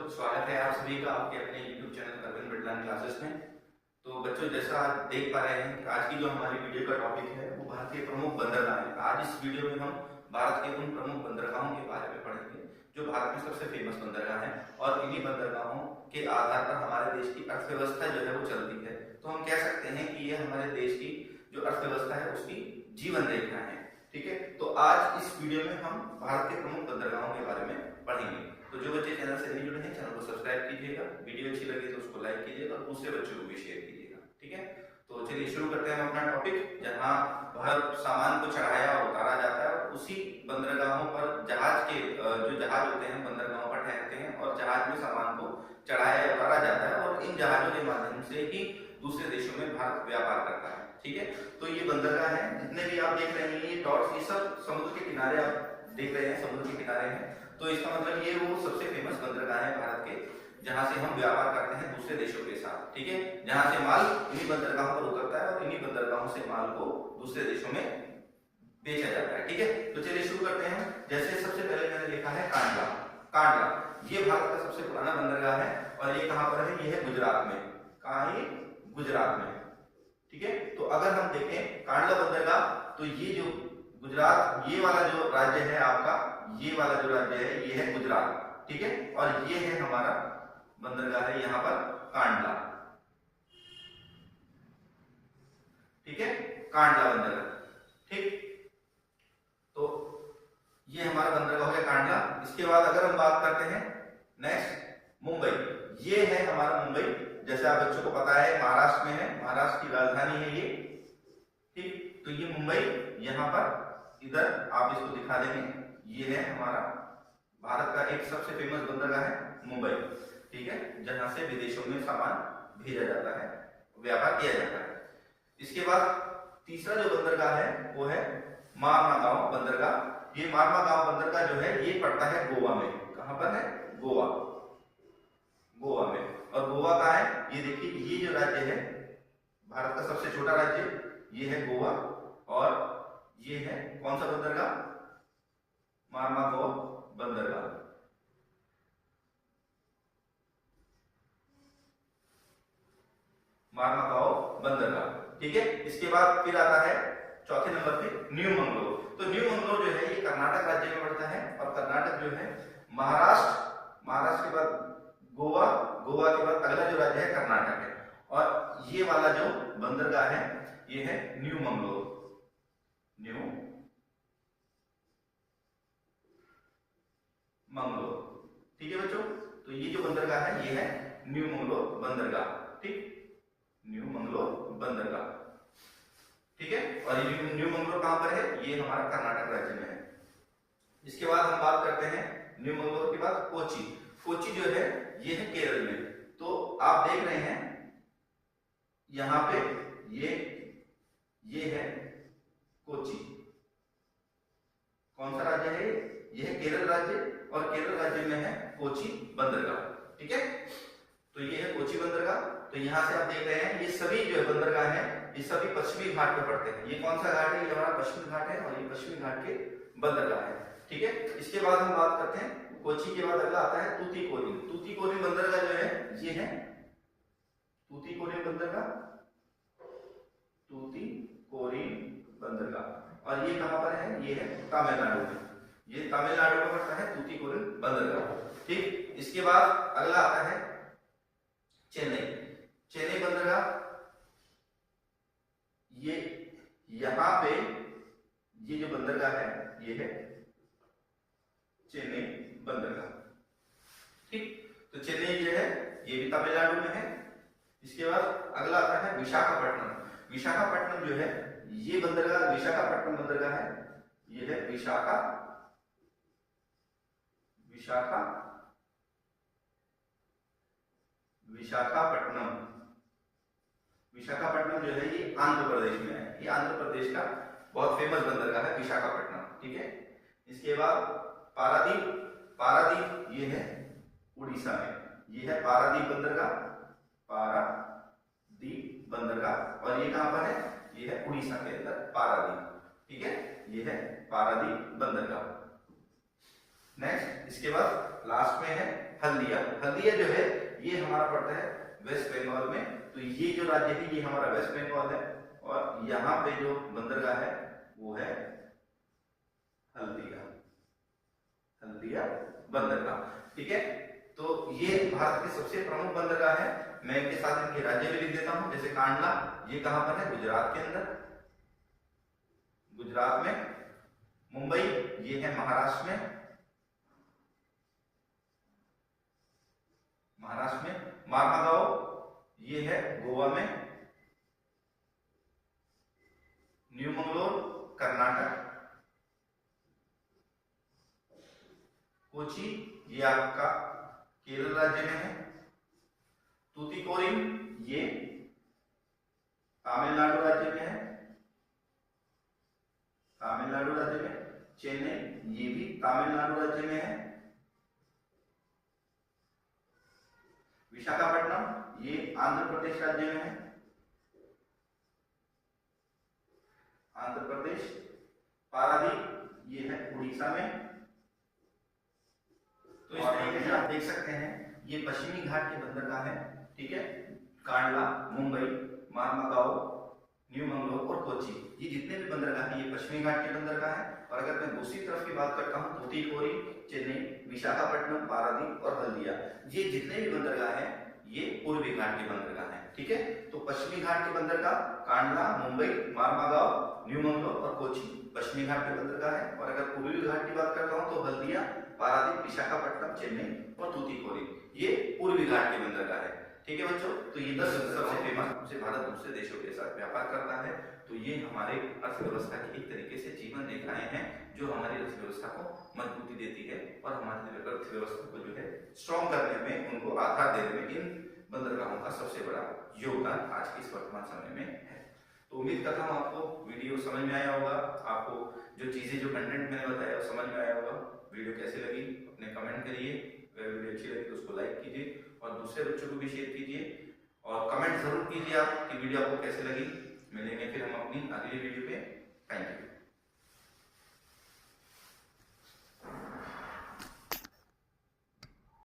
स्वागत है आप सभी का आपके अपने YouTube चैनल अरविंद बिडलानी क्लासेस में। तो बच्चों, जैसा आप देख पा रहे हैं कि आज की जो हमारी वीडियो का टॉपिक है वो भारत के प्रमुख बंदरगाह है। आज इस वीडियो में हम भारत के उन प्रमुख बंदरगाहों के बारे में पढ़ेंगे जो भारत में सबसे फेमस बंदरगाह हैं और इन्हीं बंदरगाहों के आधार पर हमारे देश की अर्थव्यवस्था जो है वो चलती है। तो हम कह सकते हैं कि ये हमारे देश की जो अर्थव्यवस्था है उसकी जीवन रेखा है। ठीक है, तो आज इस वीडियो में हम भारत के प्रमुख बंदरगाहों के बारे में पढ़ेंगे। तो जो बच्चे चैनल से नहीं जुड़े हैं, चैनल को सब्सक्राइब कीजिएगा, वीडियो अच्छी लगे तो उसको लाइक कीजिएगा और दूसरे बच्चों को भी शेयर कीजिएगा। ठीक है, तो चलिए शुरू करते हैं अपना टॉपिक, जहां हर सामान को चढ़ाया और उतारा जाता है और उसी बंदरगाहों पर जहाज के जो जहाज होते हैं बंदरगाहों पर ठहरते हैं और जहाज में सामान को चढ़ाया या उतारा जाता है और इन जहाजों के माध्यम से ही दूसरे देशों में भारत व्यापार करता है। ठीक है, तो ये बंदरगाह है, जितने भी आप देख रहे हैं ये डॉट्स, ये सब समुद्र के किनारे आप देख रहे हैं, समुद्र के किनारे हैं। तो इसका मतलब ये वो सबसे फेमस बंदरगाह है भारत के, जहां से हम व्यापार करते हैं दूसरे देशों के साथ। ठीक है, जहां से माल इन्हीं बंदरगाहों पर उतरता है और इन्हीं बंदरगाहों से माल को दूसरे देशों में बेचा जाता है। ठीक है, तो चलिए शुरू करते हैं। जैसे सबसे पहले मैंने देखा है कांडला। कांडला ये भारत का सबसे पुराना बंदरगाह है और ये कहां पर है? ये है गुजरात में। कहां है? गुजरात में। ठीक है, तो अगर हम देखें कांडला बंदरगाह, तो ये जो गुजरात, ये वाला जो राज्य है आपका, ये वाला जो राज्य है ये है गुजरात। ठीक है, और ये है हमारा बंदरगाह है यहाँ पर कांडला। ठीक है, कांडला बंदरगाह। ठीक, तो ये हमारा बंदरगाह हो गया कांडला। इसके बाद अगर हम बात करते हैं नेक्स्ट मुंबई, ये है हमारा मुंबई। जैसे आप बच्चों को पता है महाराष्ट्र में है, महाराष्ट्र की राजधानी है ये। ठीक, तो ये मुंबई, यहाँ पर इधर आप इसको दिखा देंगे, ये है हमारा भारत का एक सबसे फेमस बंदरगाह है मुंबई। ठीक है, जहां से विदेशों में सामान भेजा जाता है, व्यापार किया जाता है। इसके बाद तीसरा जो बंदरगाह है वो है मारमागांव बंदरगाह। ये मारमागांव बंदरगाह जो है ये पड़ता है गोवा में। कहां पर है? गोवा, गोवा में। और गोवा कहाँ है? ये देखिए, ये जो राज्य है भारत का सबसे छोटा राज्य, ये है गोवा। और ये है कौन सा बंदरगाह? मारमागांव बंदरगाह। मारमागांव बंदरगाह। ठीक है, इसके बाद फिर आता है चौथे नंबर पे न्यू मंगलोर। तो न्यू मंगलोर जो है ये कर्नाटक राज्य में पड़ता है और कर्नाटक जो है महाराष्ट्र, महाराष्ट्र के बाद गोवा, गोवा के बाद अगला जो राज्य है कर्नाटक है। और ये वाला जो बंदरगाह है ये है न्यू मंगलोर। न्यू मंगलोर। ठीक है बच्चों, तो ये जो बंदरगाह है ये है न्यू मंगलोर बंदरगाह। ठीक, न्यू मंगलोर बंदरगाह। ठीक है, और ये न्यू मंगलोर कहां पर है? ये हमारा कर्नाटक राज्य में है। इसके बाद हम बात करते हैं न्यू मंगलोर के बाद कोची। कोची जो है ये है केरल में। तो आप देख रहे हैं यहां पे ये है कोची। कौन सा राज्य है? ये है केरल राज्य और केरल राज्य में है कोची बंदरगाह। ठीक है, तो ये है कोची बंदरगाह। तो यहां से आप देख रहे हैं ये सभी जो है बंदरगाह है ये सभी पश्चिमी घाट पे पड़ते हैं। ये कौन सा घाट है? ये हमारा पश्चिमी घाट है और ये पश्चिमी घाट के बंदरगाह है। ठीक है, इसके बाद हम बात करते हैं कोची के बाद अगला आता है तूतीकोरिन। तूतीकोरिन बंदरगाह जो है ये है तूतीकोरिन बंदरगाह। तूतीकोरिन बंदरगाह, और ये कहां पर है? ये है तमिलनाडु में। ये तमिलनाडु में पड़ता है तूतीकोरिन बंदरगाह। ठीक, इसके बाद अगला आता है चेन्नई। चेन्नई बंदरगाह, ये यहां पे ये जो बंदरगाह है ये है चेन्नई बंदरगाह। ठीक, तो चेन्नई जो है ये भी तमिलनाडु में है। इसके बाद अगला आता है विशाखापट्टनम। विशाखापट्टनम जो है ये बंदरगाह, विशाखापट्टनम बंदरगाह है, ये है विशाखापट्टनम। विशाखापट्टनम जो है ये आंध्र प्रदेश में है। ये आंध्र प्रदेश का बहुत फेमस बंदरगाह है विशाखापट्टनम। ठीक है, इसके बाद पारादीप। पारादीप ये है उड़ीसा में। ये है पारादीप बंदरगाह, पारादीप बंदरगाह। और ये कहां पर है? ये है उड़ीसा के अंदर पारादीप। ठीक है, ये है पारादीप बंदरगाह। नेक्स्ट, इसके बाद लास्ट में है हल्दिया। हल्दिया जो है ये हमारा पड़ता है वेस्ट बंगाल में। तो ये जो राज्य है ये हमारा वेस्ट बंगाल है और यहाँ पे जो बंदरगाह है वो है हल्दिया। हल्दिया बंदरगाह, ठीक है। तो ये भारत के सबसे प्रमुख बंदरगाह है। मैं इनके साथ इनके राज्य भी लिख देता हूं, जैसे कांडला, ये कहां पर है? गुजरात के अंदर, गुजरात में। मुंबई ये है महाराष्ट्र में, महाराष्ट्र में। मार्मागांव ये है गोवा में। न्यू मंगलोर कर्नाटक। कोची ये आपका केरल राज्य में है। तूतीकोरिन ये तमिलनाडु राज्य में है, तमिलनाडु राज्य में। चेन्नई ये भी तमिलनाडु राज्य में है। विशाखापट्टनम ये आंध्र प्रदेश राज्य में है, आंध्र प्रदेश। पारादीप ये है उड़ीसा में। तो इस तरीके से आप देख सकते हैं ये पश्चिमी घाट के बंदरगाह है, ठीक है। कांडला, मुंबई, मार्मागांव, न्यू मंगलोर और कोची, ये जितने भी बंदरगाह हैं ये पश्चिमी घाट के बंदरगाह हैं। और अगर मैं दूसरी तरफ की बात करता हूँ, तूतीकोरिन, चेन्नई, विशाखापट्टनम, पारादीप और हल्दिया, ये जितने भी बंदरगाह हैं ये पूर्वी घाट के बंदरगाह हैं, ठीक है। तो पश्चिमी घाट के बंदरगाह कांडला, मुंबई, मार्मागांव, न्यू मंगलोर और कोची पश्चिमी घाट के बंदरगाह है। और अगर पूर्वी घाट की बात करता हूँ तो हल्दिया, पारादीप, विशाखापट्टनम, चेन्नई और तूतीकोरिन ये पूर्वी घाट के बंदरगाह है, ठीक है बच्चों। तो ये 10 सबसे फेमस से भारत दूसरे देशों के साथ व्यापार करता है। तो ये हमारे अर्थव्यवस्था की एक तरीके से जीवन रेखाएं हैं जो हमारी अर्थव्यवस्था को मजबूती देती है और हमारी अर्थव्यवस्था को जो है स्ट्रॉन्ग करने में, उनको आधार देने में इन बंदरगाहों का सबसे बड़ा योगदान आज के इस वर्तमान समय में है। तो उम्मीद करता हूँ आपको वीडियो समझ में आया होगा, आपको जो चीजें, जो कंटेंट मैंने बताया समझ में आया होगा। वीडियो कैसी लगी अपने कमेंट करिए, अगर वीडियो अच्छी लगी तो उसको लाइक कीजिए और दूसरे बच्चों को भी शेयर कीजिए और कमेंट जरूर कीजिए आप कि वीडियो आपको कैसे लगी। मिलेंगे फिर हम अपनी अगली वीडियो